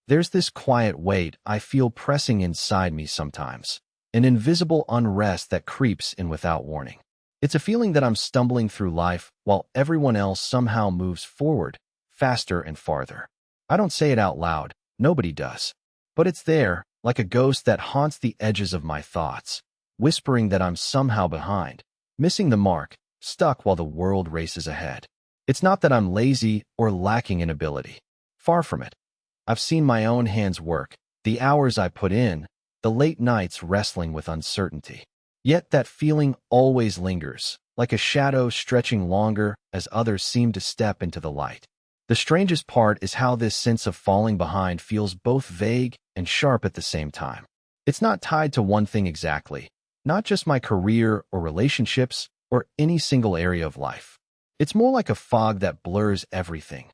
There's this quiet weight I feel pressing inside me sometimes, an invisible unrest that creeps in without warning. It's a feeling that I'm stumbling through life while everyone else somehow moves forward, faster and farther. I don't say it out loud, nobody does. But it's there, like a ghost that haunts the edges of my thoughts, whispering that I'm somehow behind, missing the mark, stuck while the world races ahead. It's not that I'm lazy or lacking in ability. Far from it. I've seen my own hands work, the hours I put in, the late nights wrestling with uncertainty. Yet that feeling always lingers, like a shadow stretching longer as others seem to step into the light. The strangest part is how this sense of falling behind feels both vague and sharp at the same time. It's not tied to one thing exactly, not just my career or relationships or any single area of life. It's more like a fog that blurs everything.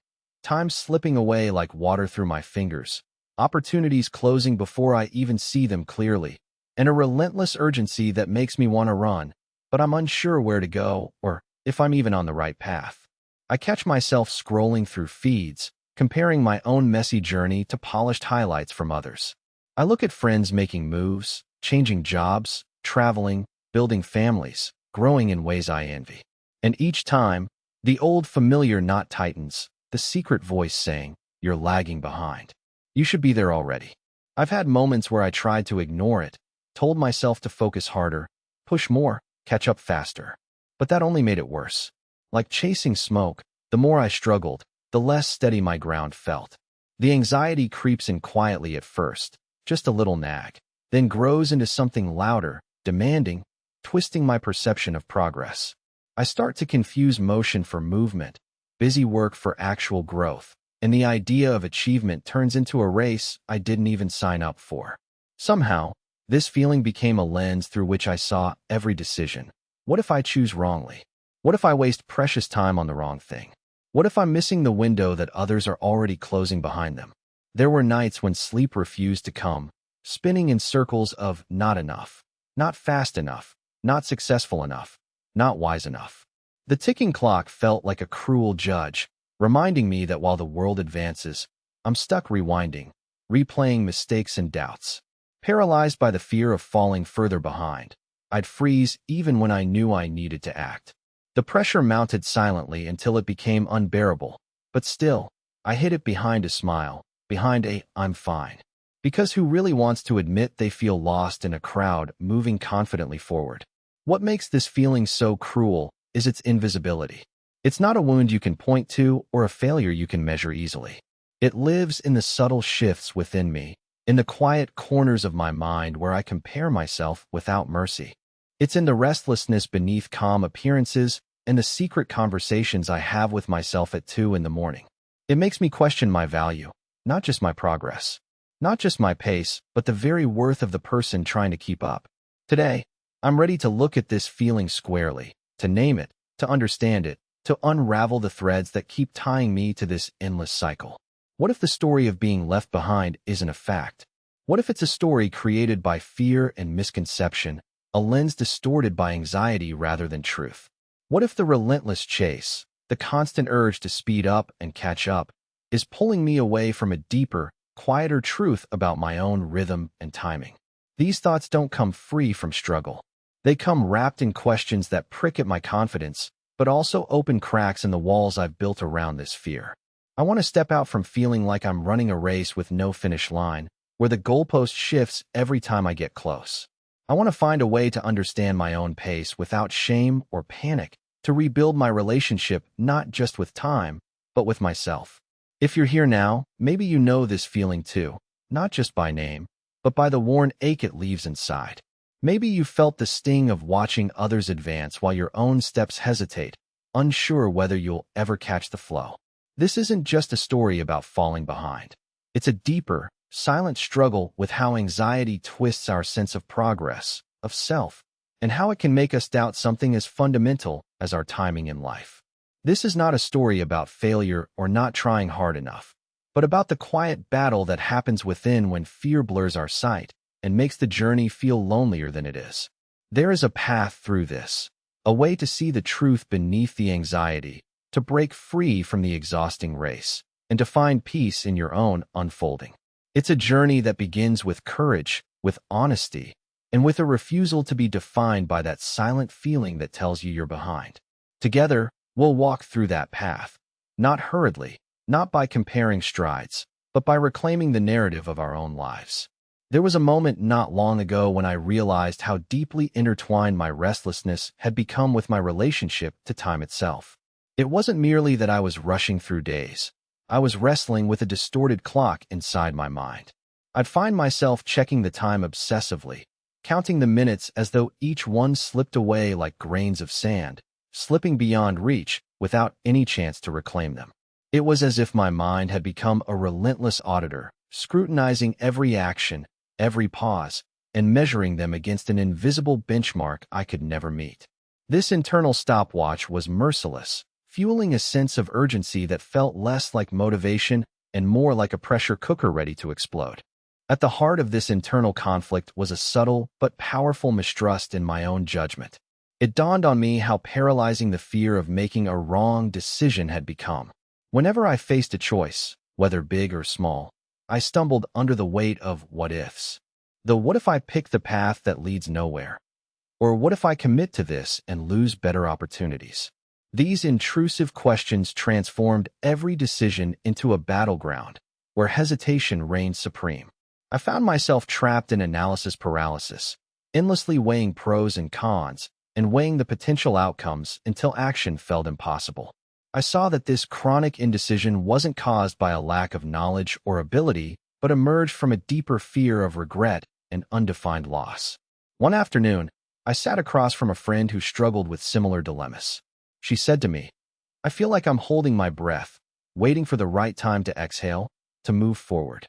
Time slipping away like water through my fingers, opportunities closing before I even see them clearly, and a relentless urgency that makes me want to run, but I'm unsure where to go or if I'm even on the right path. I catch myself scrolling through feeds, comparing my own messy journey to polished highlights from others. I look at friends making moves, changing jobs, traveling, building families, growing in ways I envy. And each time, the old familiar knot tightens, the secret voice saying, "You're lagging behind. You should be there already." I've had moments where I tried to ignore it, told myself to focus harder, push more, catch up faster. But that only made it worse. Like chasing smoke, the more I struggled, the less steady my ground felt. The anxiety creeps in quietly at first, just a little nag, then grows into something louder, demanding, twisting my perception of progress. I start to confuse motion for movement, busy work for actual growth, and the idea of achievement turns into a race I didn't even sign up for. Somehow, this feeling became a lens through which I saw every decision. What if I choose wrongly? What if I waste precious time on the wrong thing? What if I'm missing the window that others are already closing behind them? There were nights when sleep refused to come, spinning in circles of not enough, not fast enough, not successful enough, not wise enough. The ticking clock felt like a cruel judge, reminding me that while the world advances, I'm stuck rewinding, replaying mistakes and doubts. Paralyzed by the fear of falling further behind, I'd freeze even when I knew I needed to act. The pressure mounted silently until it became unbearable, but still, I hid it behind a smile, behind a "I'm fine." Because who really wants to admit they feel lost in a crowd moving confidently forward? What makes this feeling so cruel is its invisibility. It's not a wound you can point to or a failure you can measure easily. It lives in the subtle shifts within me, in the quiet corners of my mind where I compare myself without mercy. It's in the restlessness beneath calm appearances and the secret conversations I have with myself at 2 in the morning. It makes me question my value, not just my progress, not just my pace, but the very worth of the person trying to keep up. Today, I'm ready to look at this feeling squarely, to name it, to understand it, to unravel the threads that keep tying me to this endless cycle. What if the story of being left behind isn't a fact? What if it's a story created by fear and misconception, a lens distorted by anxiety rather than truth? What if the relentless chase, the constant urge to speed up and catch up, is pulling me away from a deeper, quieter truth about my own rhythm and timing? These thoughts don't come free from struggle. They come wrapped in questions that prick at my confidence, but also open cracks in the walls I've built around this fear. I want to step out from feeling like I'm running a race with no finish line, where the goalpost shifts every time I get close. I want to find a way to understand my own pace without shame or panic, to rebuild my relationship not just with time, but with myself. If you're here now, maybe you know this feeling too, not just by name, but by the worn ache it leaves inside. Maybe you felt the sting of watching others advance while your own steps hesitate, unsure whether you'll ever catch the flow. This isn't just a story about falling behind. It's a deeper, silent struggle with how anxiety twists our sense of progress, of self, and how it can make us doubt something as fundamental as our timing in life. This is not a story about failure or not trying hard enough, but about the quiet battle that happens within when fear blurs our sight and makes the journey feel lonelier than it is. There is a path through this, a way to see the truth beneath the anxiety, to break free from the exhausting race, and to find peace in your own unfolding. It's a journey that begins with courage, with honesty, and with a refusal to be defined by that silent feeling that tells you you're behind. Together, we'll walk through that path, not hurriedly, not by comparing strides, but by reclaiming the narrative of our own lives. There was a moment not long ago when I realized how deeply intertwined my restlessness had become with my relationship to time itself. It wasn't merely that I was rushing through days. I was wrestling with a distorted clock inside my mind. I'd find myself checking the time obsessively, counting the minutes as though each one slipped away like grains of sand, slipping beyond reach without any chance to reclaim them. It was as if my mind had become a relentless auditor, scrutinizing every action, every pause, and measuring them against an invisible benchmark I could never meet. This internal stopwatch was merciless, fueling a sense of urgency that felt less like motivation and more like a pressure cooker ready to explode. At the heart of this internal conflict was a subtle but powerful mistrust in my own judgment. It dawned on me how paralyzing the fear of making a wrong decision had become. Whenever I faced a choice, whether big or small, I stumbled under the weight of what-ifs. The what if I pick the path that leads nowhere? Or what if I commit to this and lose better opportunities? These intrusive questions transformed every decision into a battleground where hesitation reigned supreme. I found myself trapped in analysis paralysis, endlessly weighing pros and cons and weighing the potential outcomes until action felt impossible. I saw that this chronic indecision wasn't caused by a lack of knowledge or ability, but emerged from a deeper fear of regret and undefined loss. One afternoon, I sat across from a friend who struggled with similar dilemmas. She said to me, "I feel like I'm holding my breath, waiting for the right time to exhale, to move forward."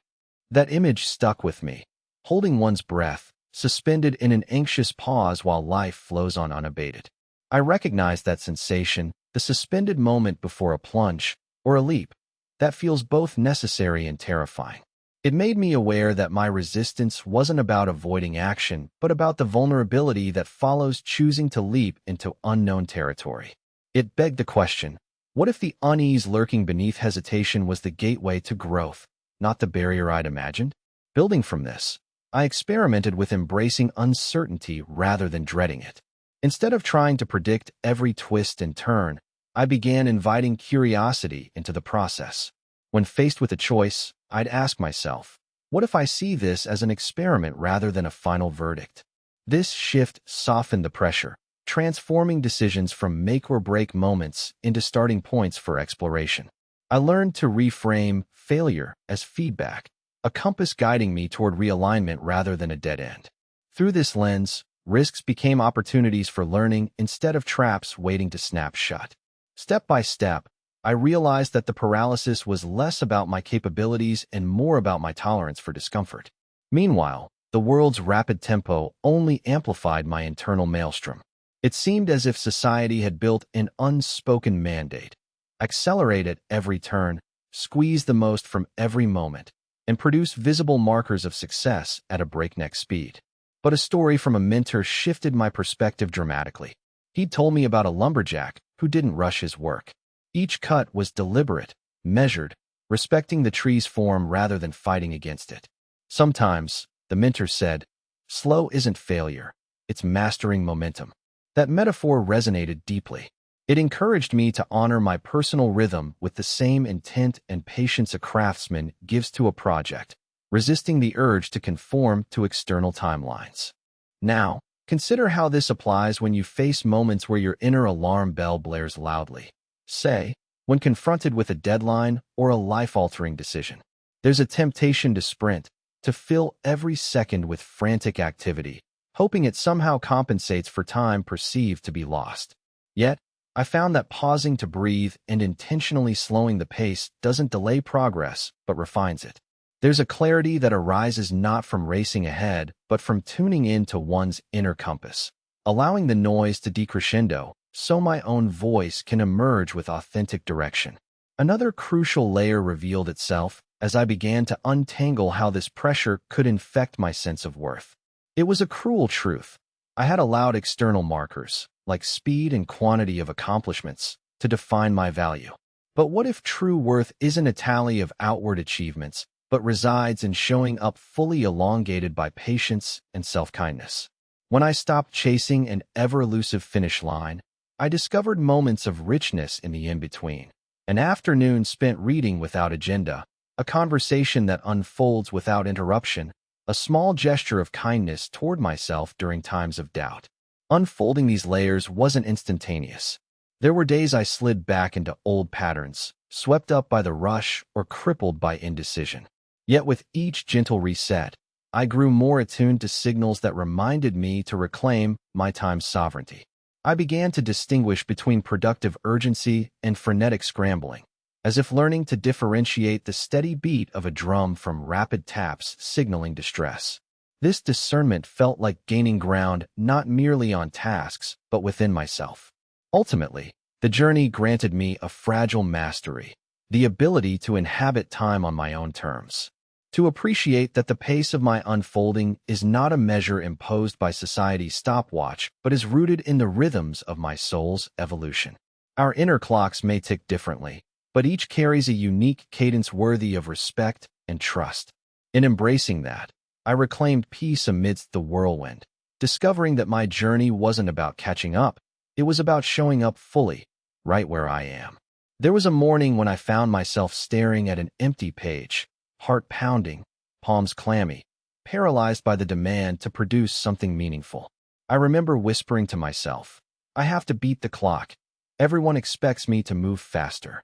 That image stuck with me, holding one's breath, suspended in an anxious pause while life flows on unabated. I recognized that sensation, the suspended moment before a plunge or a leap, that feels both necessary and terrifying. It made me aware that my resistance wasn't about avoiding action, but about the vulnerability that follows choosing to leap into unknown territory. It begged the question, what if the unease lurking beneath hesitation was the gateway to growth, not the barrier I'd imagined? Building from this, I experimented with embracing uncertainty rather than dreading it. Instead of trying to predict every twist and turn, I began inviting curiosity into the process. When faced with a choice, I'd ask myself, what if I see this as an experiment rather than a final verdict? This shift softened the pressure, transforming decisions from make-or-break moments into starting points for exploration. I learned to reframe failure as feedback, a compass guiding me toward realignment rather than a dead end. Through this lens, risks became opportunities for learning instead of traps waiting to snap shut. Step by step, I realized that the paralysis was less about my capabilities and more about my tolerance for discomfort. Meanwhile, the world's rapid tempo only amplified my internal maelstrom. It seemed as if society had built an unspoken mandate: accelerate at every turn, squeeze the most from every moment, and produce visible markers of success at a breakneck speed. But a story from a mentor shifted my perspective dramatically. He'd told me about a lumberjack who didn't rush his work. Each cut was deliberate, measured, respecting the tree's form rather than fighting against it. Sometimes, the mentor said, slow isn't failure, it's mastering momentum. That metaphor resonated deeply. It encouraged me to honor my personal rhythm with the same intent and patience a craftsman gives to a project, resisting the urge to conform to external timelines. Now, consider how this applies when you face moments where your inner alarm bell blares loudly. Say, when confronted with a deadline or a life-altering decision. There's a temptation to sprint, to fill every second with frantic activity, hoping it somehow compensates for time perceived to be lost. Yet, I found that pausing to breathe and intentionally slowing the pace doesn't delay progress, but refines it. There's a clarity that arises not from racing ahead, but from tuning in to one's inner compass, allowing the noise to decrescendo, so my own voice can emerge with authentic direction. Another crucial layer revealed itself as I began to untangle how this pressure could infect my sense of worth. It was a cruel truth. I had allowed external markers, like speed and quantity of accomplishments, to define my value. But what if true worth isn't a tally of outward achievements, but resides in showing up fully elongated by patience and self-kindness. When I stopped chasing an ever-elusive finish line, I discovered moments of richness in the in-between. An afternoon spent reading without agenda, a conversation that unfolds without interruption, a small gesture of kindness toward myself during times of doubt. Unfolding these layers wasn't instantaneous. There were days I slid back into old patterns, swept up by the rush or crippled by indecision. Yet with each gentle reset, I grew more attuned to signals that reminded me to reclaim my time's sovereignty. I began to distinguish between productive urgency and frenetic scrambling, as if learning to differentiate the steady beat of a drum from rapid taps signaling distress. This discernment felt like gaining ground not merely on tasks, but within myself. Ultimately, the journey granted me a fragile mastery, the ability to inhabit time on my own terms, to appreciate that the pace of my unfolding is not a measure imposed by society's stopwatch, but is rooted in the rhythms of my soul's evolution. Our inner clocks may tick differently, but each carries a unique cadence worthy of respect and trust. In embracing that, I reclaimed peace amidst the whirlwind, discovering that my journey wasn't about catching up, it was about showing up fully, right where I am. There was a morning when I found myself staring at an empty page, heart pounding, palms clammy, paralyzed by the demand to produce something meaningful. I remember whispering to myself, I have to beat the clock. Everyone expects me to move faster.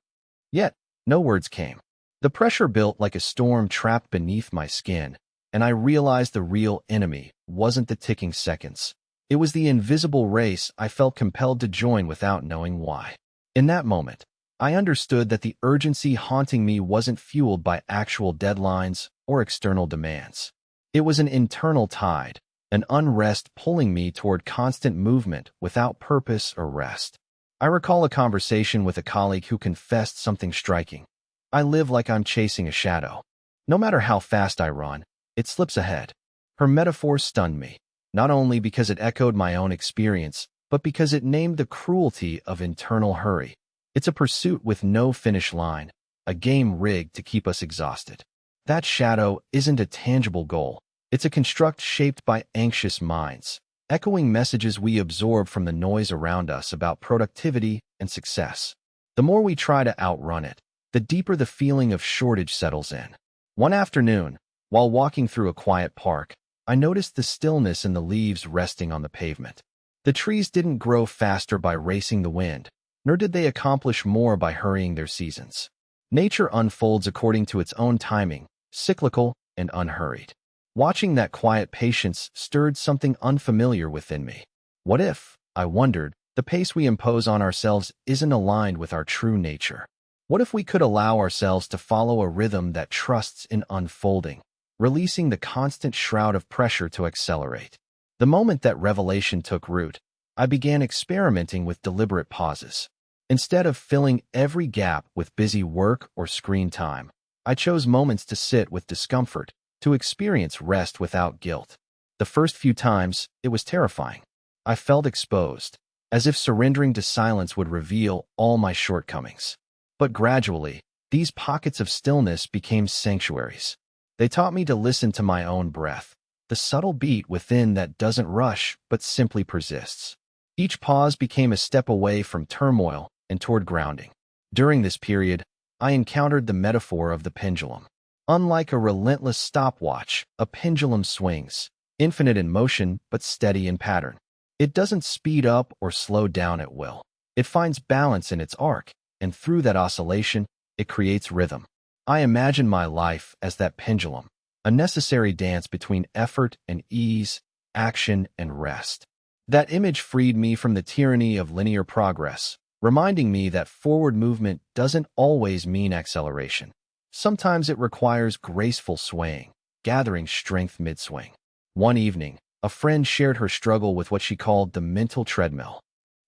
Yet, no words came. The pressure built like a storm trapped beneath my skin, and I realized the real enemy wasn't the ticking seconds. It was the invisible race I felt compelled to join without knowing why. In that moment, I understood that the urgency haunting me wasn't fueled by actual deadlines or external demands. It was an internal tide, an unrest pulling me toward constant movement without purpose or rest. I recall a conversation with a colleague who confessed something striking. I live like I'm chasing a shadow. No matter how fast I run, it slips ahead. Her metaphor stunned me, not only because it echoed my own experience, but because it named the cruelty of internal hurry. It's a pursuit with no finish line, a game rigged to keep us exhausted. That shadow isn't a tangible goal. It's a construct shaped by anxious minds, echoing messages we absorb from the noise around us about productivity and success. The more we try to outrun it, the deeper the feeling of shortage settles in. One afternoon, while walking through a quiet park, I noticed the stillness in the leaves resting on the pavement. The trees didn't grow faster by racing the wind, nor did they accomplish more by hurrying their seasons. Nature unfolds according to its own timing, cyclical and unhurried. Watching that quiet patience stirred something unfamiliar within me. What if, I wondered, the pace we impose on ourselves isn't aligned with our true nature? What if we could allow ourselves to follow a rhythm that trusts in unfolding, releasing the constant shroud of pressure to accelerate? The moment that revelation took root, I began experimenting with deliberate pauses. Instead of filling every gap with busy work or screen time, I chose moments to sit with discomfort, to experience rest without guilt. The first few times, it was terrifying. I felt exposed, as if surrendering to silence would reveal all my shortcomings. But gradually, these pockets of stillness became sanctuaries. They taught me to listen to my own breath, the subtle beat within that doesn't rush but simply persists. Each pause became a step away from turmoil and toward grounding. During this period, I encountered the metaphor of the pendulum. Unlike a relentless stopwatch, a pendulum swings, infinite in motion but steady in pattern. It doesn't speed up or slow down at will. It finds balance in its arc, and through that oscillation, it creates rhythm. I imagine my life as that pendulum, a necessary dance between effort and ease, action and rest. That image freed me from the tyranny of linear progress, reminding me that forward movement doesn't always mean acceleration. Sometimes it requires graceful swaying, gathering strength mid-swing. One evening, a friend shared her struggle with what she called the mental treadmill.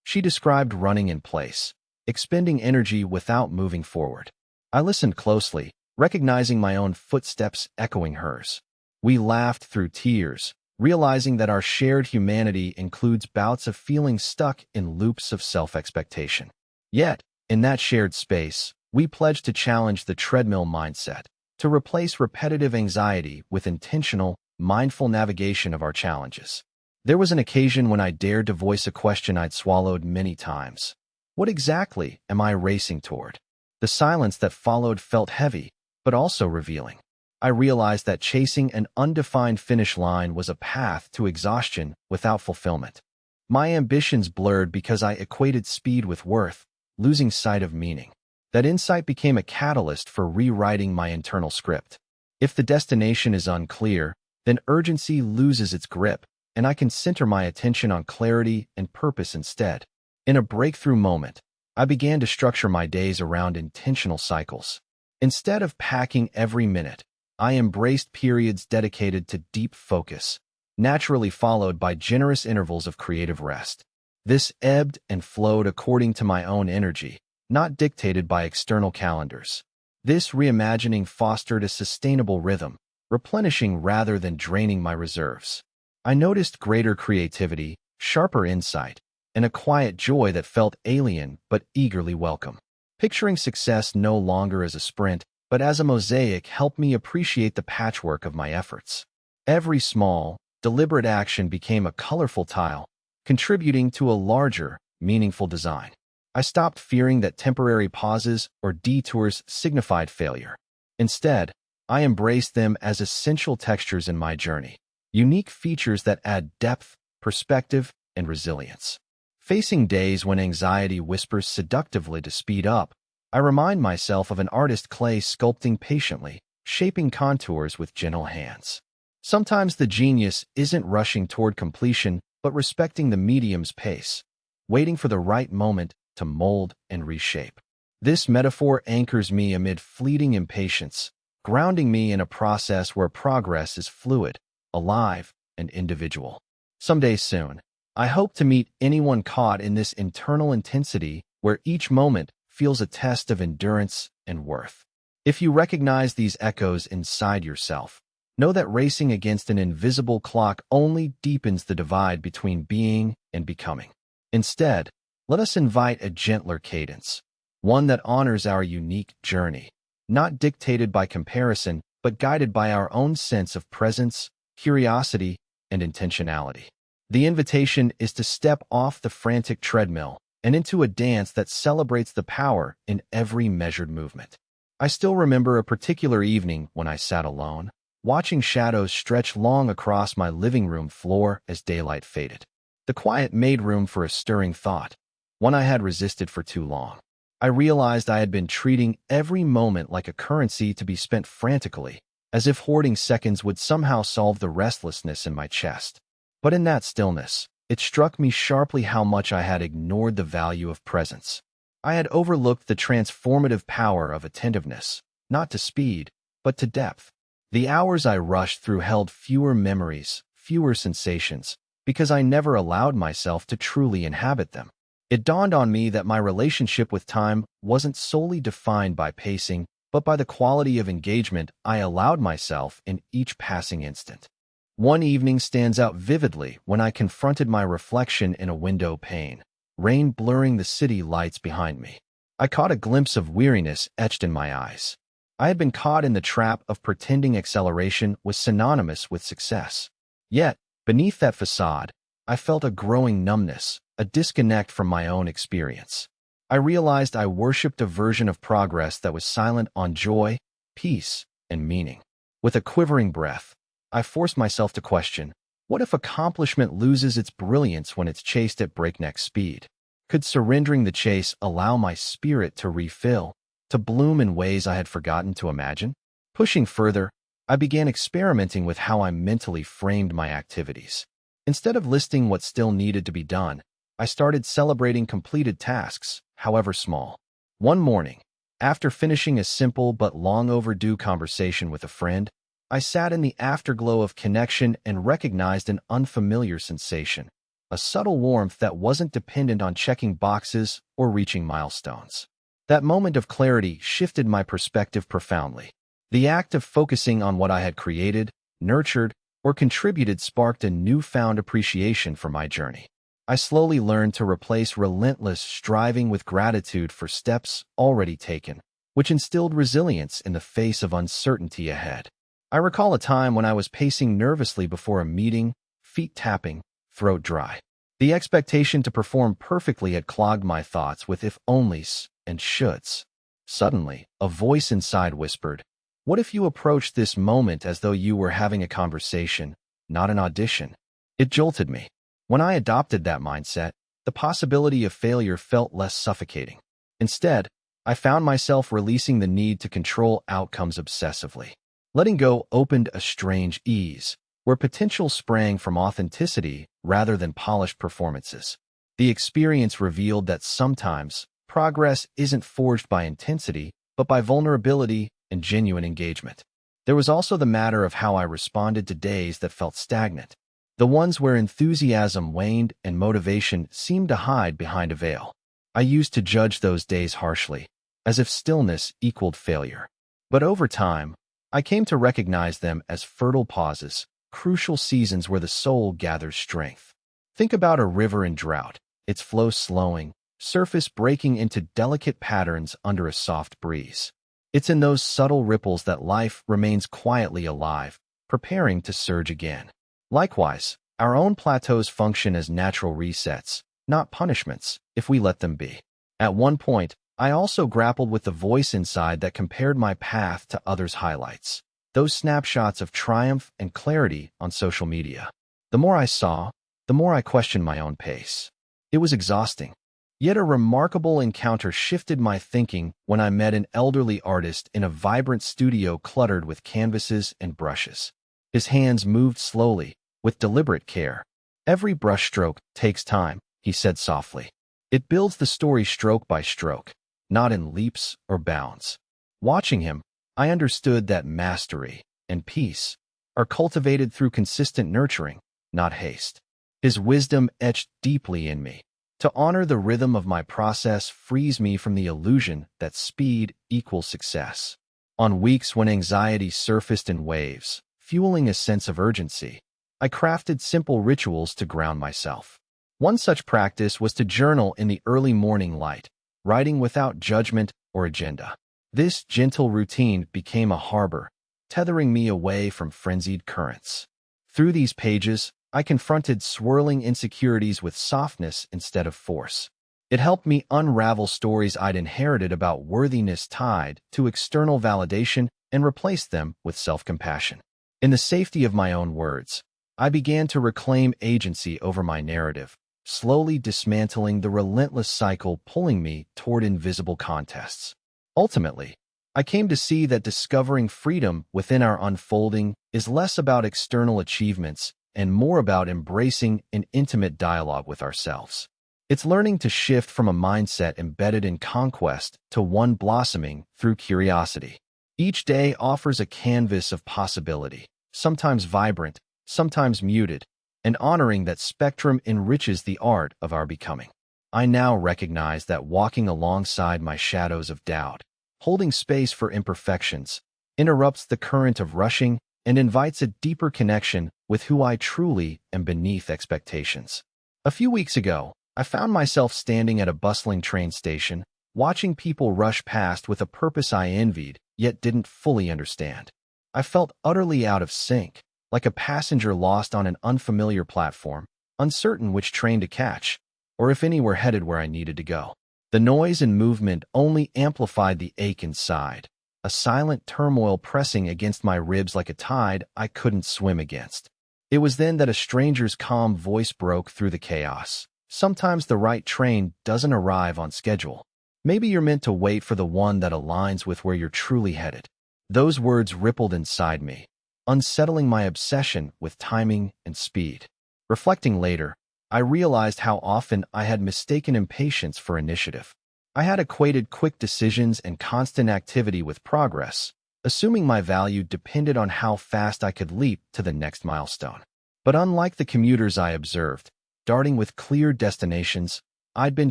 She described running in place, expending energy without moving forward. I listened closely, recognizing my own footsteps echoing hers. We laughed through tears, realizing that our shared humanity includes bouts of feeling stuck in loops of self-expectation. Yet, in that shared space, we pledged to challenge the treadmill mindset, to replace repetitive anxiety with intentional, mindful navigation of our challenges. There was an occasion when I dared to voice a question I'd swallowed many times. What exactly am I racing toward? The silence that followed felt heavy, but also revealing. I realized that chasing an undefined finish line was a path to exhaustion without fulfillment. My ambitions blurred because I equated speed with worth, losing sight of meaning. That insight became a catalyst for rewriting my internal script. If the destination is unclear, then urgency loses its grip, and I can center my attention on clarity and purpose instead. In a breakthrough moment, I began to structure my days around intentional cycles. Instead of packing every minute, I embraced periods dedicated to deep focus, naturally followed by generous intervals of creative rest. This ebbed and flowed according to my own energy, not dictated by external calendars. This reimagining fostered a sustainable rhythm, replenishing rather than draining my reserves. I noticed greater creativity, sharper insight, and a quiet joy that felt alien but eagerly welcome. Picturing success no longer as a sprint, but as a mosaic helped me appreciate the patchwork of my efforts. Every small, deliberate action became a colorful tile, contributing to a larger, meaningful design. I stopped fearing that temporary pauses or detours signified failure. Instead, I embraced them as essential textures in my journey, unique features that add depth, perspective, and resilience. Facing days when anxiety whispers seductively to speed up, I remind myself of an artist clay sculpting patiently, shaping contours with gentle hands. Sometimes the genius isn't rushing toward completion, but respecting the medium's pace, waiting for the right moment to mold and reshape. This metaphor anchors me amid fleeting impatience, grounding me in a process where progress is fluid, alive, and individual. Someday soon, I hope to meet anyone caught in this internal intensity where each moment feels a test of endurance and worth. If you recognize these echoes inside yourself, know that racing against an invisible clock only deepens the divide between being and becoming. Instead, let us invite a gentler cadence, one that honors our unique journey, not dictated by comparison, but guided by our own sense of presence, curiosity, and intentionality. The invitation is to step off the frantic treadmill and into a dance that celebrates the power in every measured movement. I still remember a particular evening when I sat alone, watching shadows stretch long across my living room floor as daylight faded. The quiet made room for a stirring thought, one I had resisted for too long. I realized I had been treating every moment like a currency to be spent frantically, as if hoarding seconds would somehow solve the restlessness in my chest. But in that stillness, it struck me sharply how much I had ignored the value of presence. I had overlooked the transformative power of attentiveness, not to speed, but to depth. The hours I rushed through held fewer memories, fewer sensations, because I never allowed myself to truly inhabit them. It dawned on me that my relationship with time wasn't solely defined by pacing, but by the quality of engagement I allowed myself in each passing instant. One evening stands out vividly when I confronted my reflection in a window pane, rain blurring the city lights behind me. I caught a glimpse of weariness etched in my eyes. I had been caught in the trap of pretending acceleration was synonymous with success. Yet, beneath that facade, I felt a growing numbness, a disconnect from my own experience. I realized I worshipped a version of progress that was silent on joy, peace, and meaning. With a quivering breath, I forced myself to question, what if accomplishment loses its brilliance when it's chased at breakneck speed? Could surrendering the chase allow my spirit to refill, to bloom in ways I had forgotten to imagine? Pushing further, I began experimenting with how I mentally framed my activities. Instead of listing what still needed to be done, I started celebrating completed tasks, however small. One morning, after finishing a simple but long overdue conversation with a friend, I sat in the afterglow of connection and recognized an unfamiliar sensation, a subtle warmth that wasn't dependent on checking boxes or reaching milestones. That moment of clarity shifted my perspective profoundly. The act of focusing on what I had created, nurtured, or contributed sparked a newfound appreciation for my journey. I slowly learned to replace relentless striving with gratitude for steps already taken, which instilled resilience in the face of uncertainty ahead. I recall a time when I was pacing nervously before a meeting, feet tapping, throat dry. The expectation to perform perfectly had clogged my thoughts with if-onlys and shoulds. Suddenly, a voice inside whispered, "What if you approached this moment as though you were having a conversation, not an audition?" It jolted me. When I adopted that mindset, the possibility of failure felt less suffocating. Instead, I found myself releasing the need to control outcomes obsessively. Letting go opened a strange ease, where potential sprang from authenticity rather than polished performances. The experience revealed that sometimes progress isn't forged by intensity, but by vulnerability and genuine engagement. There was also the matter of how I responded to days that felt stagnant, the ones where enthusiasm waned and motivation seemed to hide behind a veil. I used to judge those days harshly, as if stillness equaled failure. But over time, I came to recognize them as fertile pauses, crucial seasons where the soul gathers strength. Think about a river in drought, its flow slowing, surface breaking into delicate patterns under a soft breeze. It's in those subtle ripples that life remains quietly alive, preparing to surge again. Likewise, our own plateaus function as natural resets, not punishments, if we let them be. At one point, I also grappled with the voice inside that compared my path to others' highlights, those snapshots of triumph and clarity on social media. The more I saw, the more I questioned my own pace. It was exhausting. Yet a remarkable encounter shifted my thinking when I met an elderly artist in a vibrant studio cluttered with canvases and brushes. His hands moved slowly, with deliberate care. "Every brushstroke takes time," he said softly. "It builds the story stroke by stroke, not in leaps or bounds." Watching him, I understood that mastery and peace are cultivated through consistent nurturing, not haste. His wisdom etched deeply in me. To honor the rhythm of my process frees me from the illusion that speed equals success. On weeks when anxiety surfaced in waves, fueling a sense of urgency, I crafted simple rituals to ground myself. One such practice was to journal in the early morning light, writing without judgment or agenda. This gentle routine became a harbor, tethering me away from frenzied currents. Through these pages, I confronted swirling insecurities with softness instead of force. It helped me unravel stories I'd inherited about worthiness tied to external validation and replace them with self-compassion. In the safety of my own words, I began to reclaim agency over my narrative, slowly dismantling the relentless cycle pulling me toward invisible contests. Ultimately, I came to see that discovering freedom within our unfolding is less about external achievements and more about embracing an intimate dialogue with ourselves. It's learning to shift from a mindset embedded in conquest to one blossoming through curiosity. Each day offers a canvas of possibility, sometimes vibrant, sometimes muted, and honoring that spectrum enriches the art of our becoming. I now recognize that walking alongside my shadows of doubt, holding space for imperfections, interrupts the current of rushing and invites a deeper connection with who I truly am beneath expectations. A few weeks ago, I found myself standing at a bustling train station, watching people rush past with a purpose I envied, yet didn't fully understand. I felt utterly out of sync, like a passenger lost on an unfamiliar platform, uncertain which train to catch, or if any were headed where I needed to go. The noise and movement only amplified the ache inside, a silent turmoil pressing against my ribs like a tide I couldn't swim against. It was then that a stranger's calm voice broke through the chaos. "Sometimes the right train doesn't arrive on schedule. Maybe you're meant to wait for the one that aligns with where you're truly headed." Those words rippled inside me, unsettling my obsession with timing and speed. Reflecting later, I realized how often I had mistaken impatience for initiative. I had equated quick decisions and constant activity with progress, assuming my value depended on how fast I could leap to the next milestone. But unlike the commuters I observed, darting with clear destinations, I'd been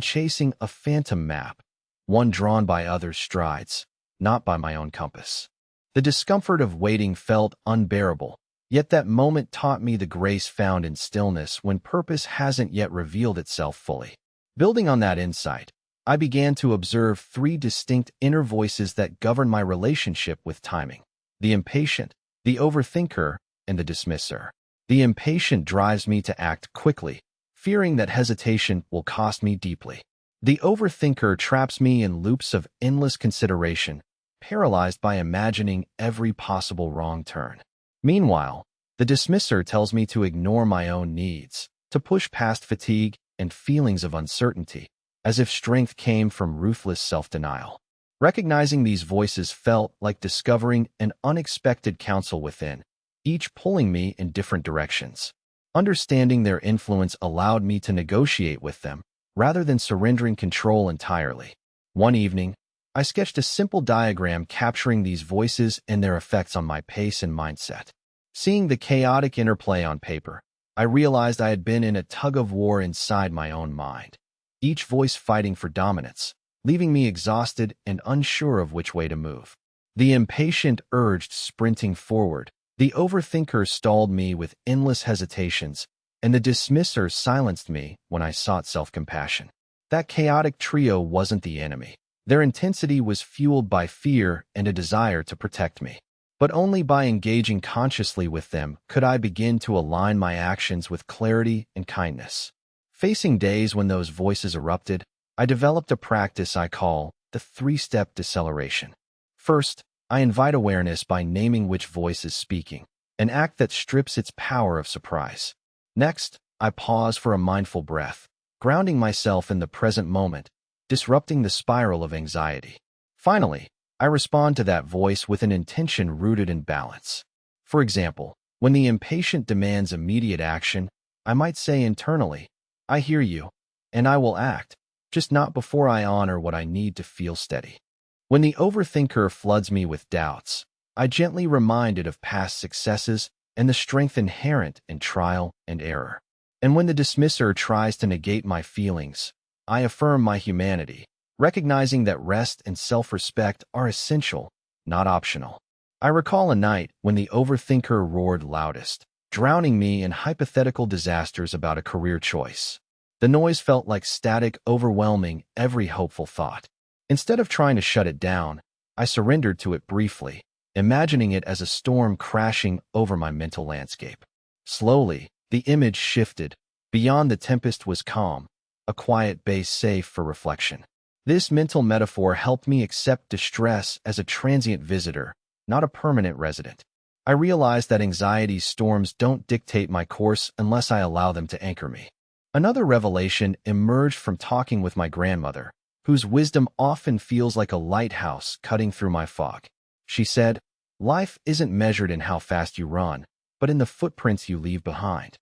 chasing a phantom map, one drawn by others' strides, not by my own compass. The discomfort of waiting felt unbearable, yet that moment taught me the grace found in stillness when purpose hasn't yet revealed itself fully. Building on that insight, I began to observe three distinct inner voices that govern my relationship with timing: the impatient, the overthinker, and the dismisser. The impatient drives me to act quickly, fearing that hesitation will cost me deeply. The overthinker traps me in loops of endless consideration, paralyzed by imagining every possible wrong turn. Meanwhile, the dismisser tells me to ignore my own needs, to push past fatigue and feelings of uncertainty, as if strength came from ruthless self-denial. Recognizing these voices felt like discovering an unexpected counsel within, each pulling me in different directions. Understanding their influence allowed me to negotiate with them, rather than surrendering control entirely. One evening, I sketched a simple diagram capturing these voices and their effects on my pace and mindset. Seeing the chaotic interplay on paper, I realized I had been in a tug-of-war inside my own mind, each voice fighting for dominance, leaving me exhausted and unsure of which way to move. The impatient urged sprinting forward, the overthinker stalled me with endless hesitations, and the dismisser silenced me when I sought self-compassion. That chaotic trio wasn't the enemy. Their intensity was fueled by fear and a desire to protect me. But only by engaging consciously with them could I begin to align my actions with clarity and kindness. Facing days when those voices erupted, I developed a practice I call the three-step deceleration. First, I invite awareness by naming which voice is speaking, an act that strips its power of surprise. Next, I pause for a mindful breath, grounding myself in the present moment, disrupting the spiral of anxiety. Finally, I respond to that voice with an intention rooted in balance. For example, when the impatient demands immediate action, I might say internally, "I hear you, and I will act, just not before I honor what I need to feel steady." When the overthinker floods me with doubts, I gently remind it of past successes and the strength inherent in trial and error. And when the dismisser tries to negate my feelings, I affirm my humanity, recognizing that rest and self-respect are essential, not optional. I recall a night when the overthinker roared loudest, drowning me in hypothetical disasters about a career choice. The noise felt like static, overwhelming every hopeful thought. Instead of trying to shut it down, I surrendered to it briefly, imagining it as a storm crashing over my mental landscape. Slowly, the image shifted. Beyond the tempest was calm, a quiet base safe for reflection. This mental metaphor helped me accept distress as a transient visitor, not a permanent resident. I realized that anxiety's storms don't dictate my course unless I allow them to anchor me. Another revelation emerged from talking with my grandmother, whose wisdom often feels like a lighthouse cutting through my fog. She said, "Life isn't measured in how fast you run, but in the footprints you leave behind."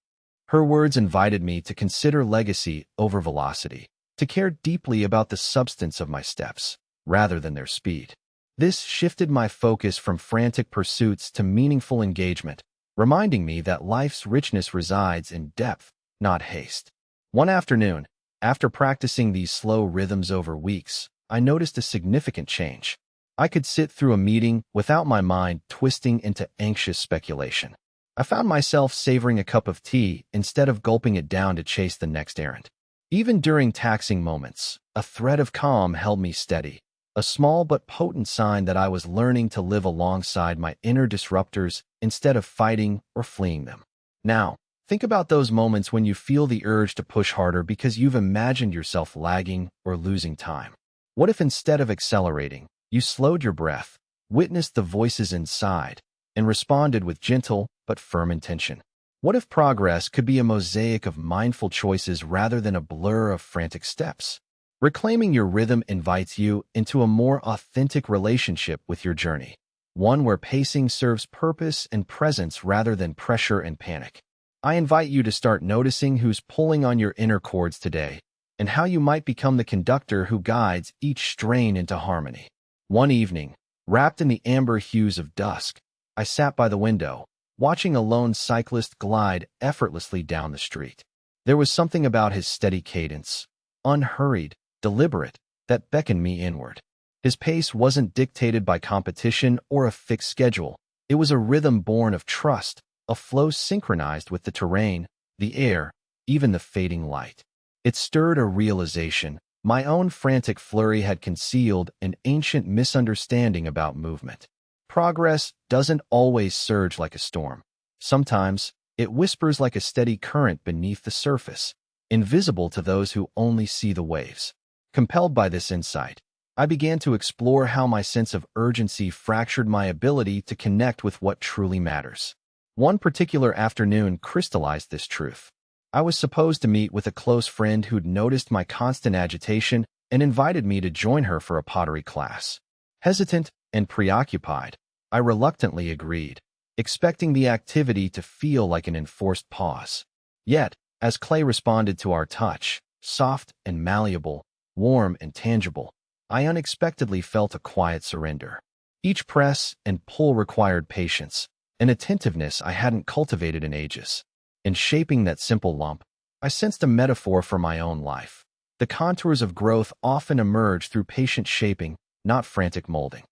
Her words invited me to consider legacy over velocity, to care deeply about the substance of my steps, rather than their speed. This shifted my focus from frantic pursuits to meaningful engagement, reminding me that life's richness resides in depth, not haste. One afternoon, after practicing these slow rhythms over weeks, I noticed a significant change. I could sit through a meeting without my mind twisting into anxious speculation. I found myself savoring a cup of tea instead of gulping it down to chase the next errand. Even during taxing moments, a thread of calm held me steady, a small but potent sign that I was learning to live alongside my inner disruptors instead of fighting or fleeing them. Now, think about those moments when you feel the urge to push harder because you've imagined yourself lagging or losing time. What if instead of accelerating, you slowed your breath, witnessed the voices inside, and responded with gentle but firm intention? What if progress could be a mosaic of mindful choices rather than a blur of frantic steps? Reclaiming your rhythm invites you into a more authentic relationship with your journey, one where pacing serves purpose and presence rather than pressure and panic. I invite you to start noticing who's pulling on your inner chords today, and how you might become the conductor who guides each strain into harmony. One evening, wrapped in the amber hues of dusk, I sat by the window, watching a lone cyclist glide effortlessly down the street. There was something about his steady cadence, unhurried, deliberate, that beckoned me inward. His pace wasn't dictated by competition or a fixed schedule. It was a rhythm born of trust, a flow synchronized with the terrain, the air, even the fading light. It stirred a realization: My own frantic flurry had concealed an ancient misunderstanding about movement. Progress doesn't always surge like a storm. Sometimes, it whispers like a steady current beneath the surface, invisible to those who only see the waves. Compelled by this insight, I began to explore how my sense of urgency fractured my ability to connect with what truly matters. One particular afternoon crystallized this truth. I was supposed to meet with a close friend who'd noticed my constant agitation and invited me to join her for a pottery class. Hesitant and preoccupied, I reluctantly agreed, expecting the activity to feel like an enforced pause. Yet, as clay responded to our touch, soft and malleable, warm and tangible, I unexpectedly felt a quiet surrender. Each press and pull required patience, an attentiveness I hadn't cultivated in ages. In shaping that simple lump, I sensed a metaphor for my own life. The contours of growth often emerge through patient shaping, not frantic molding.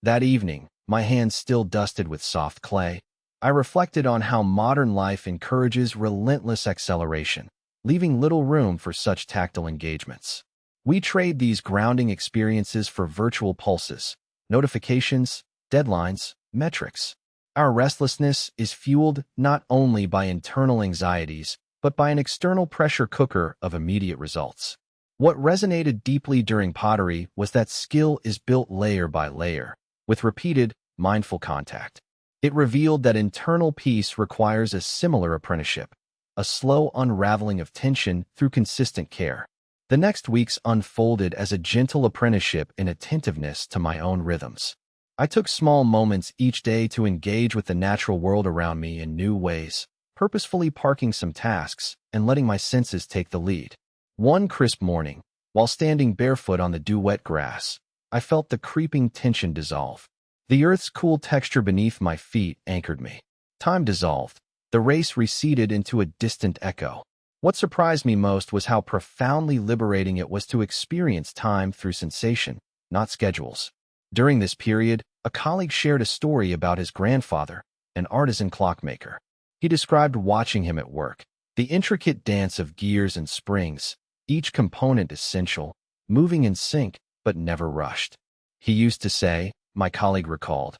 That evening, my hands still dusted with soft clay, I reflected on how modern life encourages relentless acceleration, leaving little room for such tactile engagements. We trade these grounding experiences for virtual pulses, notifications, deadlines, metrics. Our restlessness is fueled not only by internal anxieties, but by an external pressure cooker of immediate results. What resonated deeply during pottery was that skill is built layer by layer, with repeated, mindful contact. It revealed that internal peace requires a similar apprenticeship, a slow unraveling of tension through consistent care. The next weeks unfolded as a gentle apprenticeship in attentiveness to my own rhythms. I took small moments each day to engage with the natural world around me in new ways, purposefully parking some tasks and letting my senses take the lead. One crisp morning, while standing barefoot on the dew-wet grass, I felt the creeping tension dissolve. The earth's cool texture beneath my feet anchored me. Time dissolved. The race receded into a distant echo. What surprised me most was how profoundly liberating it was to experience time through sensation, not schedules. During this period, a colleague shared a story about his grandfather, an artisan clockmaker. He described watching him at work, the intricate dance of gears and springs, each component essential, moving in sync, but never rushed. He used to say, my colleague recalled,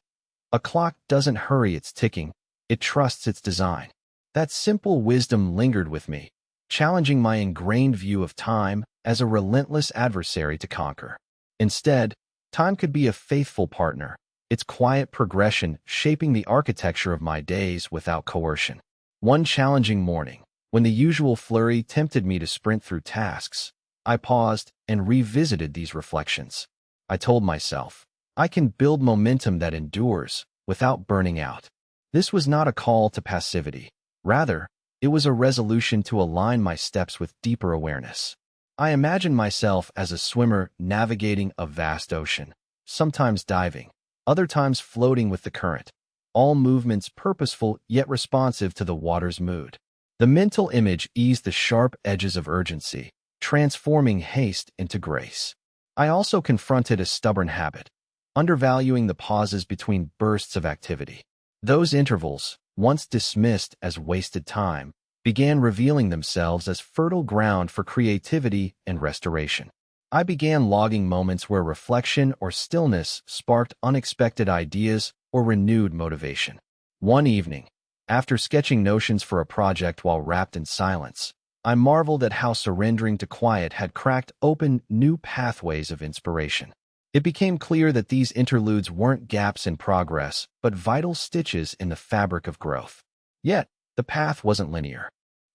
a clock doesn't hurry its ticking, it trusts its design. That simple wisdom lingered with me, challenging my ingrained view of time as a relentless adversary to conquer. Instead, time could be a faithful partner, its quiet progression shaping the architecture of my days without coercion. One challenging morning, when the usual flurry tempted me to sprint through tasks, I paused and revisited these reflections. I told myself, I can build momentum that endures without burning out. This was not a call to passivity. Rather, it was a resolution to align my steps with deeper awareness. I imagined myself as a swimmer navigating a vast ocean, sometimes diving, other times floating with the current, all movements purposeful yet responsive to the water's mood. The mental image eased the sharp edges of urgency, transforming haste into grace. I also confronted a stubborn habit, undervaluing the pauses between bursts of activity. Those intervals, once dismissed as wasted time, began revealing themselves as fertile ground for creativity and restoration. I began logging moments where reflection or stillness sparked unexpected ideas or renewed motivation. One evening, after sketching notions for a project while wrapped in silence, I marveled at how surrendering to quiet had cracked open new pathways of inspiration. It became clear that these interludes weren't gaps in progress, but vital stitches in the fabric of growth. Yet, the path wasn't linear.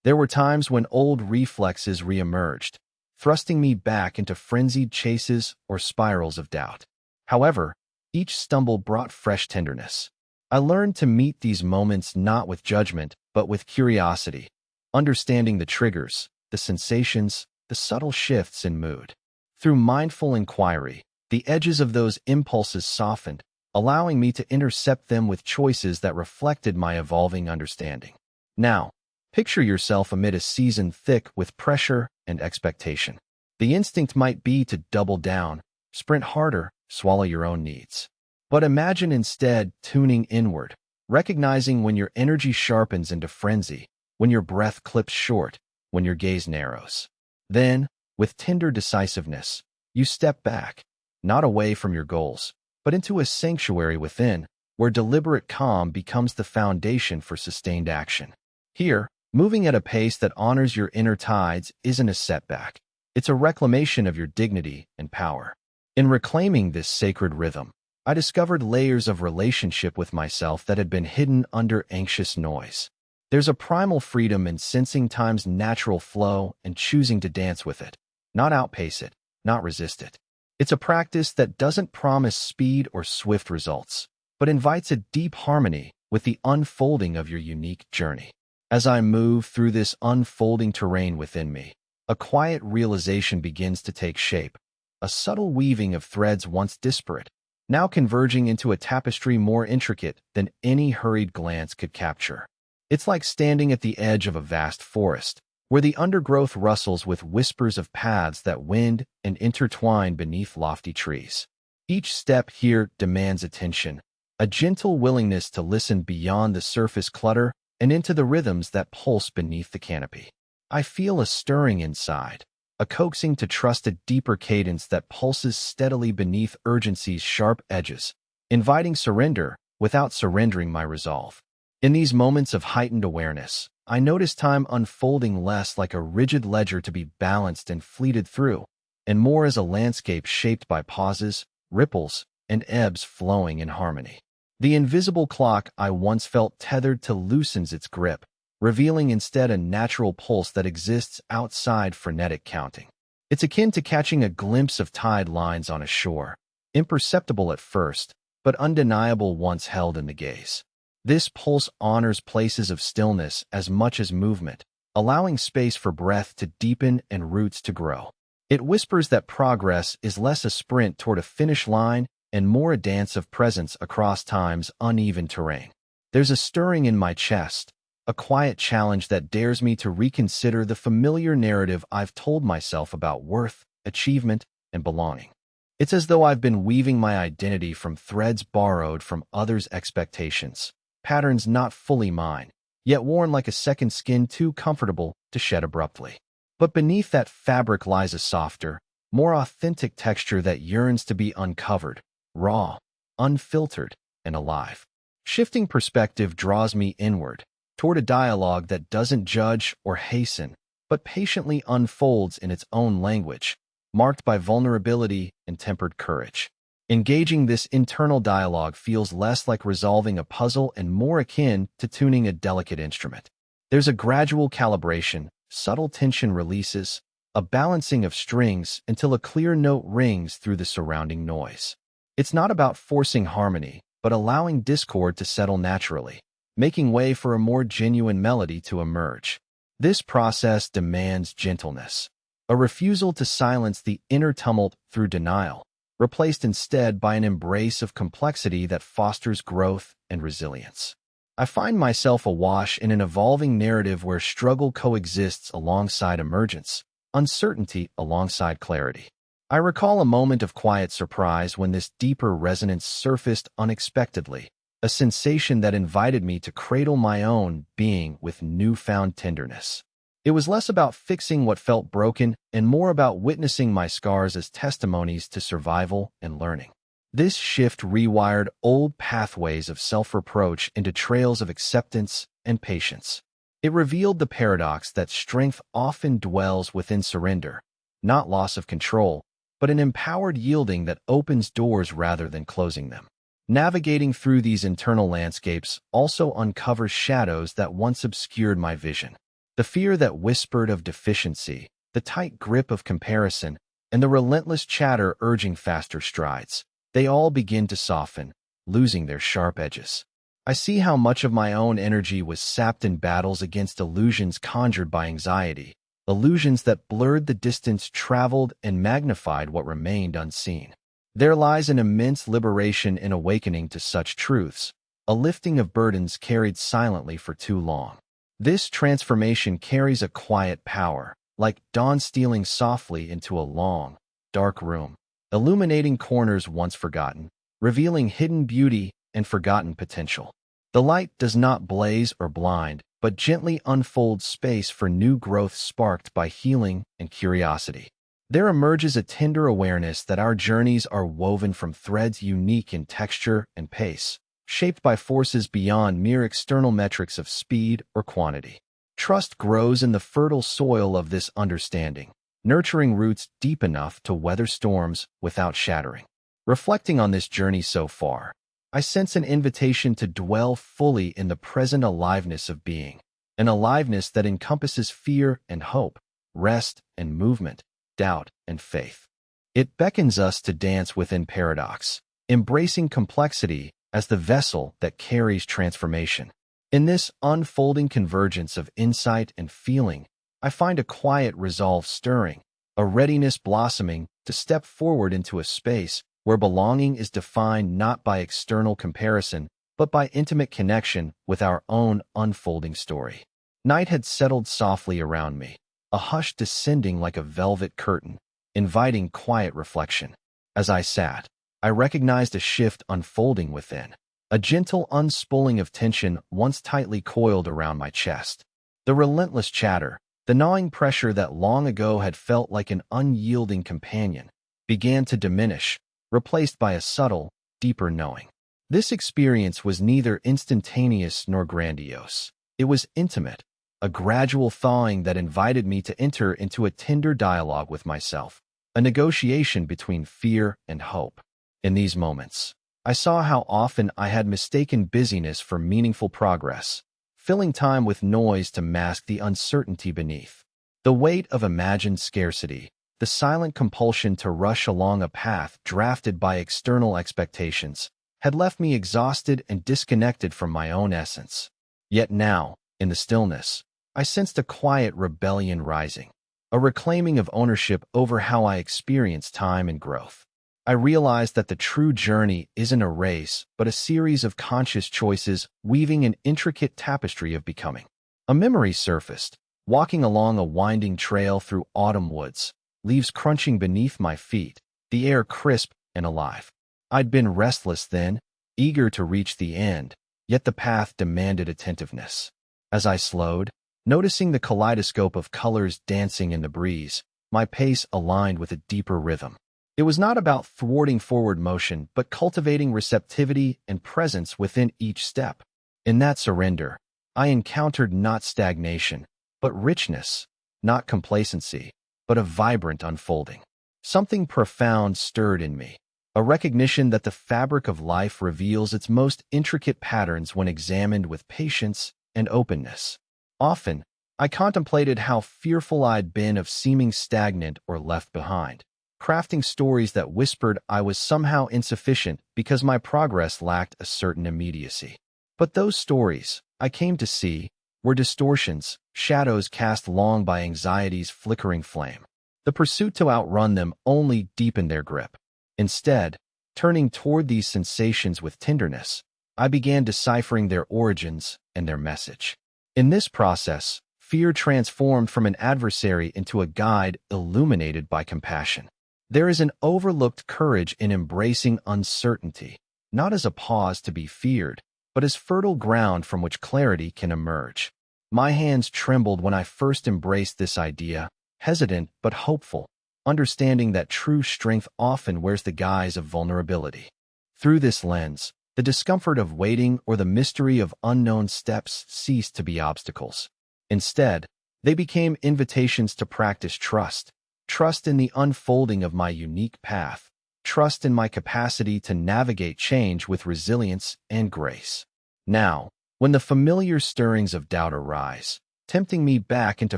There were times when old reflexes reemerged, thrusting me back into frenzied chases or spirals of doubt. However, each stumble brought fresh tenderness. I learned to meet these moments not with judgment, but with curiosity, understanding the triggers, the sensations, the subtle shifts in mood. Through mindful inquiry, the edges of those impulses softened, allowing me to intercept them with choices that reflected my evolving understanding. Now, picture yourself amid a season thick with pressure and expectation. The instinct might be to double down, sprint harder, swallow your own needs. But imagine instead tuning inward, recognizing when your energy sharpens into frenzy, when your breath clips short, when your gaze narrows. Then, With tender decisiveness, you step back, not away from your goals, but into a sanctuary within, where deliberate calm becomes the foundation for sustained action. Here, moving at a pace that honors your inner tides isn't a setback. It's a reclamation of your dignity and power. In reclaiming this sacred rhythm, I discovered layers of relationship with myself that had been hidden under anxious noise. There's a primal freedom in sensing time's natural flow and choosing to dance with it, not outpace it, not resist it. It's a practice that doesn't promise speed or swift results, but invites a deep harmony with the unfolding of your unique journey. As I move through this unfolding terrain within me, a quiet realization begins to take shape, a subtle weaving of threads once disparate, now converging into a tapestry more intricate than any hurried glance could capture. It's like standing at the edge of a vast forest, where the undergrowth rustles with whispers of paths that wind and intertwine beneath lofty trees. Each step here demands attention, a gentle willingness to listen beyond the surface clutter and into the rhythms that pulse beneath the canopy. I feel a stirring inside, a coaxing to trust a deeper cadence that pulses steadily beneath urgency's sharp edges, inviting surrender without surrendering my resolve. In these moments of heightened awareness, I notice time unfolding less like a rigid ledger to be balanced and fleeted through, and more as a landscape shaped by pauses, ripples, and ebbs flowing in harmony. The invisible clock I once felt tethered to loosens its grip, revealing instead a natural pulse that exists outside frenetic counting. It's akin to catching a glimpse of tide lines on a shore, imperceptible at first, but undeniable once held in the gaze. This pulse honors places of stillness as much as movement, allowing space for breath to deepen and roots to grow. It whispers that progress is less a sprint toward a finish line and more a dance of presence across time's uneven terrain. There's a stirring in my chest, a quiet challenge that dares me to reconsider the familiar narrative I've told myself about worth, achievement, and belonging. It's as though I've been weaving my identity from threads borrowed from others' expectations, patterns not fully mine, yet worn like a second skin too comfortable to shed abruptly. But beneath that fabric lies a softer, more authentic texture that yearns to be uncovered, raw, unfiltered, and alive. Shifting perspective draws me inward, toward a dialogue that doesn't judge or hasten, but patiently unfolds in its own language, marked by vulnerability and tempered courage. Engaging this internal dialogue feels less like resolving a puzzle and more akin to tuning a delicate instrument. There's a gradual calibration, subtle tension releases, a balancing of strings until a clear note rings through the surrounding noise. It's not about forcing harmony, but allowing discord to settle naturally, making way for a more genuine melody to emerge. This process demands gentleness, a refusal to silence the inner tumult through denial, replaced instead by an embrace of complexity that fosters growth and resilience. I find myself awash in an evolving narrative where struggle coexists alongside emergence, uncertainty alongside clarity. I recall a moment of quiet surprise when this deeper resonance surfaced unexpectedly, a sensation that invited me to cradle my own being with newfound tenderness. It was less about fixing what felt broken and more about witnessing my scars as testimonies to survival and learning. This shift rewired old pathways of self-reproach into trails of acceptance and patience. It revealed the paradox that strength often dwells within surrender, not loss of control, but an empowered yielding that opens doors rather than closing them. Navigating through these internal landscapes also uncovers shadows that once obscured my vision. The fear that whispered of deficiency, the tight grip of comparison, and the relentless chatter urging faster strides, they all begin to soften, losing their sharp edges. I see how much of my own energy was sapped in battles against illusions conjured by anxiety, illusions that blurred the distance traveled and magnified what remained unseen. There lies an immense liberation in awakening to such truths, a lifting of burdens carried silently for too long. This transformation carries a quiet power, like dawn stealing softly into a long, dark room, illuminating corners once forgotten, revealing hidden beauty and forgotten potential. The light does not blaze or blind, but gently unfolds space for new growth sparked by healing and curiosity. there emerges a tender awareness that our journeys are woven from threads unique in texture and pace, shaped by forces beyond mere external metrics of speed or quantity. Trust grows in the fertile soil of this understanding, nurturing roots deep enough to weather storms without shattering. Reflecting on this journey so far, I sense an invitation to dwell fully in the present aliveness of being, an aliveness that encompasses fear and hope, rest and movement, doubt and faith. It beckons us to dance within paradox, embracing complexity as the vessel that carries transformation. In this unfolding convergence of insight and feeling, I find a quiet resolve stirring, a readiness blossoming to step forward into a space where belonging is defined not by external comparison, but by intimate connection with our own unfolding story. Night had settled softly around me, a hush descending like a velvet curtain, inviting quiet reflection. As I sat, I recognized a shift unfolding within, a gentle unspooling of tension once tightly coiled around my chest. The relentless chatter, the gnawing pressure that long ago had felt like an unyielding companion, began to diminish, replaced by a subtle, deeper knowing. This experience was neither instantaneous nor grandiose. It was intimate, a gradual thawing that invited me to enter into a tender dialogue with myself, a negotiation between fear and hope. In these moments, I saw how often I had mistaken busyness for meaningful progress, filling time with noise to mask the uncertainty beneath. The weight of imagined scarcity, the silent compulsion to rush along a path drafted by external expectations, had left me exhausted and disconnected from my own essence. Yet now, in the stillness, I sensed a quiet rebellion rising, a reclaiming of ownership over how I experienced time and growth. I realized that the true journey isn't a race, but a series of conscious choices weaving an intricate tapestry of becoming. A memory surfaced, walking along a winding trail through autumn woods, leaves crunching beneath my feet, the air crisp and alive. I'd been restless then, eager to reach the end, yet the path demanded attentiveness. As I slowed, noticing the kaleidoscope of colors dancing in the breeze, my pace aligned with a deeper rhythm. It was not about thwarting forward motion, but cultivating receptivity and presence within each step. In that surrender, I encountered not stagnation, but richness, not complacency, but a vibrant unfolding. Something profound stirred in me, a recognition that the fabric of life reveals its most intricate patterns when examined with patience and openness. Often, I contemplated how fearful I'd been of seeming stagnant or left behind, crafting stories that whispered I was somehow insufficient because my progress lacked a certain immediacy. But those stories, I came to see, were distortions, shadows cast long by anxiety's flickering flame. The pursuit to outrun them only deepened their grip. Instead, turning toward these sensations with tenderness, I began deciphering their origins and their message. In this process, fear transformed from an adversary into a guide illuminated by compassion. There is an overlooked courage in embracing uncertainty, not as a pause to be feared, but as fertile ground from which clarity can emerge. My hands trembled when I first embraced this idea, hesitant but hopeful, understanding that true strength often wears the guise of vulnerability. Through this lens, the discomfort of waiting or the mystery of unknown steps ceased to be obstacles. Instead, they became invitations to practice trust in the unfolding of my unique path, trust in my capacity to navigate change with resilience and grace. Now, when the familiar stirrings of doubt arise, tempting me back into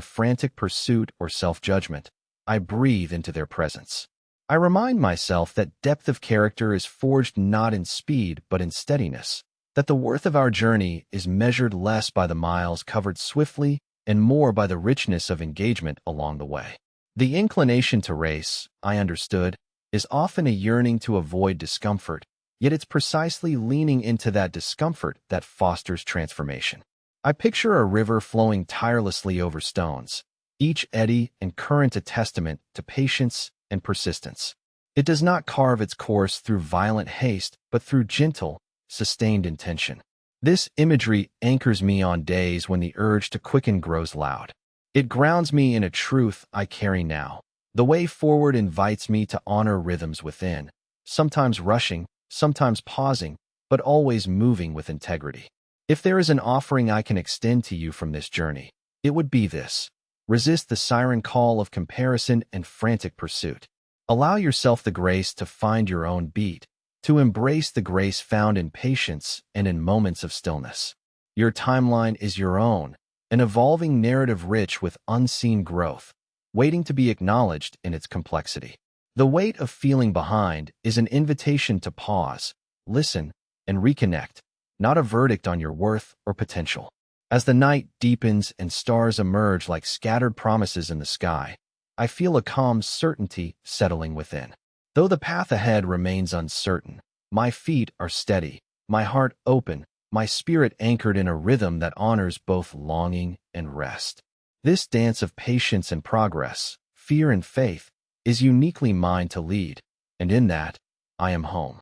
frantic pursuit or self-judgment, I breathe into their presence. I remind myself that depth of character is forged not in speed but in steadiness, that the worth of our journey is measured less by the miles covered swiftly and more by the richness of engagement along the way. The inclination to race, I understood, is often a yearning to avoid discomfort, yet it's precisely leaning into that discomfort that fosters transformation. I picture a river flowing tirelessly over stones, each eddy and current a testament to patience and persistence. It does not carve its course through violent haste, but through gentle, sustained intention. This imagery anchors me on days when the urge to quicken grows loud. It grounds me in a truth I carry now. The way forward invites me to honor rhythms within, sometimes rushing, sometimes pausing, but always moving with integrity. If there is an offering I can extend to you from this journey, it would be this. Resist the siren call of comparison and frantic pursuit. Allow yourself the grace to find your own beat, to embrace the grace found in patience and in moments of stillness. Your timeline is your own, an evolving narrative rich with unseen growth, waiting to be acknowledged in its complexity. The weight of feeling behind is an invitation to pause, listen, and reconnect, not a verdict on your worth or potential. As the night deepens and stars emerge like scattered promises in the sky, I feel a calm certainty settling within. Though the path ahead remains uncertain, my feet are steady, my heart open, my spirit anchored in a rhythm that honors both longing and rest. This dance of patience and progress, fear and faith, is uniquely mine to lead, and in that, I am home.